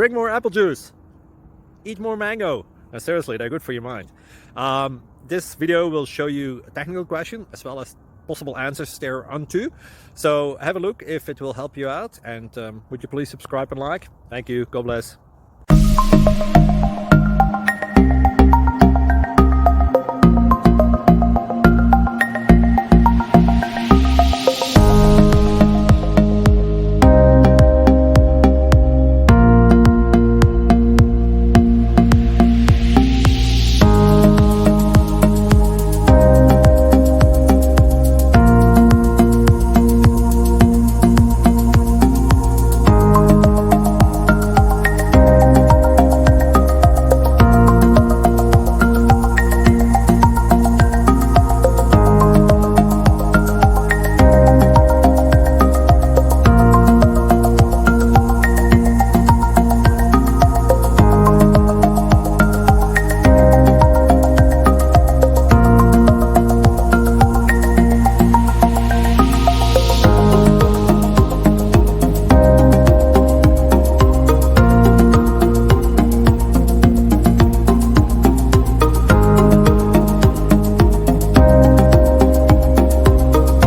drink more apple juice, eat more mango. Seriously, they're good for your mind. This video will show you a technical question as well as possible answers thereunto. So have a look if it will help you out, and would you please subscribe and like? Thank you. God bless.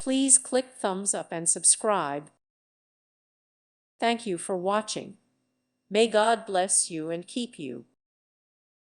Please click thumbs up and subscribe. Thank you for watching. May God bless you and keep you.